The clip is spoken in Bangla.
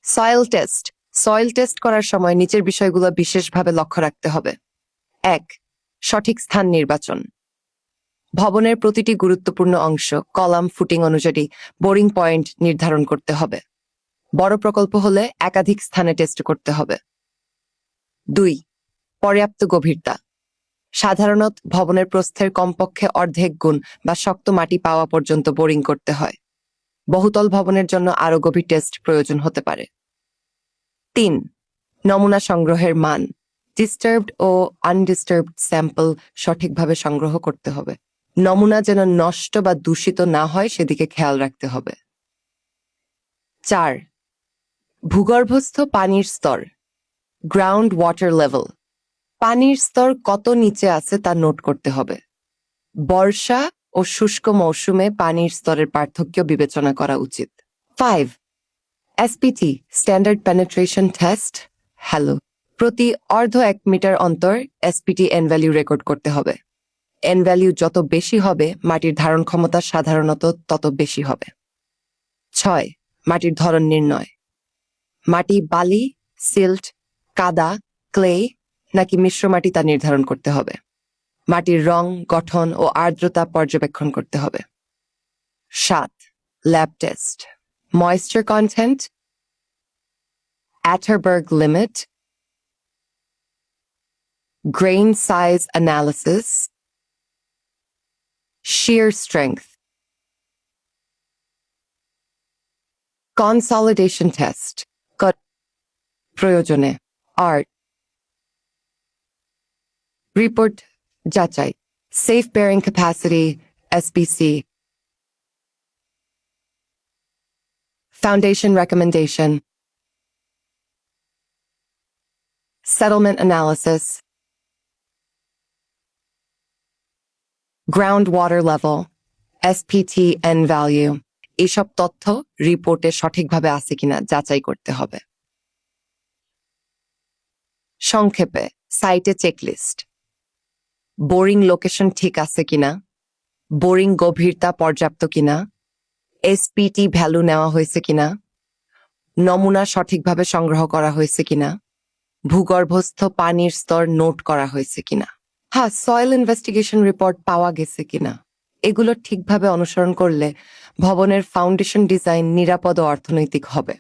সয়েল টেস্ট করার সময় নিচের বিষয়গুলো বিশেষভাবে লক্ষ্য রাখতে হবে। 1. সঠিক স্থান নির্বাচন। ভবনের প্রতিটি গুরুত্বপূর্ণ অংশ কলাম ফুটিং অনুযায়ী বোরিং পয়েন্ট নির্ধারণ করতে হবে। বড় প্রকল্প হলে একাধিক স্থানে টেস্ট করতে হবে। 2. পর্যাপ্ত গভীরতা। সাধারণত ভবনের প্রস্থের কমপক্ষে অর্ধেক গুণ বা শক্ত মাটি পাওয়া পর্যন্ত বোরিং করতে হয়। বহুতল ভবনের জন্য আরও গভীর টেস্ট প্রয়োজন হতে পারে। 3. নমুনা সংগ্রহের মান। ডিস্টার্বড ও আনডিস্টার্বড স্যাম্পল সঠিকভাবে সংগ্রহ করতে হবে। নমুনা যেন নষ্ট বা দূষিত না হয় সেদিকে খেয়াল রাখতে হবে। 4. ভূগর্ভস্থ পানির স্তর, গ্রাউন্ড ওয়াটার লেভেল। পানির স্তর কত নিচে আছে তা নোট করতে হবে। বর্ষা ও শুষ্ক মৌসুমে পানির স্তরের পার্থক্য বিবেচনা করা উচিত। 5. SPT standard penetration test. Hello, প্রতি অর্ধ 1 মিটার অন্তর এসপিটি এন ভ্যালু রেকর্ড করতে হবে। এন ভ্যালু যত বেশি হবে মাটির ধারণ ক্ষমতা সাধারণত তত বেশি হবে। 6. মাটির ধরন নির্ণয়। মাটি বালি, সিল্ট, কাদা, ক্লে নাকি মিশ্র মাটি তা নির্ধারণ করতে হবে। মাটির রং, গঠন ও আর্দ্রতা পর্যবেক্ষণ করতে হবে। 7. Lab test. Moisture content, Atterberg limit, grain size analysis, shear strength. Consolidation test. প্রয়োজনে আর্ট রিপোর্ট যাচাই। Safe bearing capacity, SBC. Foundation recommendation. Settlement analysis. Groundwater level, SPT N value. এসব তথ্য রিপোর্টে সঠিকভাবে আছে কিনা যাচাই করতে হবে। সংক্ষেপে সাইটে চেকলিস্ট। বোরিং লোকেশন ঠিক আছে কিনা, বোরিং গভীরতা পর্যাপ্ত কিনা, এসপিটি ভ্যালু নেওয়া হয়েছে কিনা, নমুনা সঠিকভাবে সংগ্রহ করা হয়েছে কিনা, ভূগর্ভস্থ পানির স্তর নোট করা হয়েছে কিনা, সয়েল ইনভেস্টিগেশন রিপোর্ট পাওয়া গেছে কিনা। এগুলো ঠিকভাবে অনুসরণ করলে ভবনের ফাউন্ডেশন ডিজাইন নিরাপদ ও অর্থনৈতিক হবে।